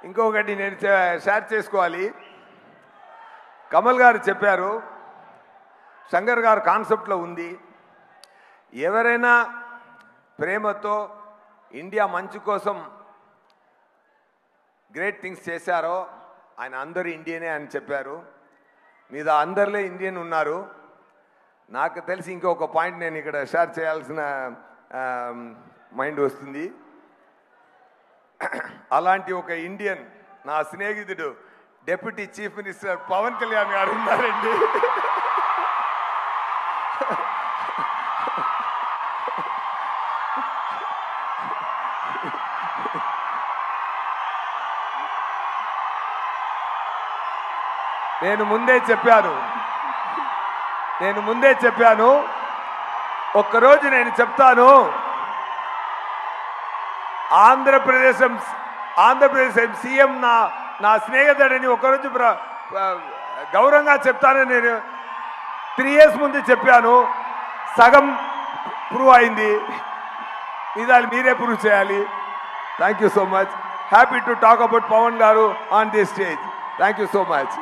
ఇంకొకటి నేను షేర్ చేసుకోవాలి. కమల్ గారు చెప్పారు, శంకర్ గారు కాన్సెప్ట్లో ఉంది, ఎవరైనా ప్రేమతో ఇండియా మంచి కోసం గ్రేట్ థింగ్స్ చేశారో ఆయన అందరూ ఇండియనే అని చెప్పారు. మీద అందరిలో ఇండియన్ ఉన్నారు. నాకు తెలిసి ఇంకొక పాయింట్ నేను ఇక్కడ షేర్ చేయాల్సిన మైండ్ వస్తుంది. అలాంటి ఒక ఇండియన్ నా స్నేహితుడు deputy chief minister Pawan Kalyan గారు ఉన్నారండి. నేను ముందే చెప్పాను ఒక్కరోజు నేను చెప్తాను, ఆంధ్రప్రదేశ్ సీఎం నా స్నేహితుడని ఒకరోజు గౌరవంగా చెప్తానని నేను 3 years ముందు చెప్పాను. సగం ప్రూవ్ అయింది, ఇదాలు మీరే ప్రూవ్ చేయాలి. Thank you so much. Happy to talk about Pavan garu on this stage. Thank you so much.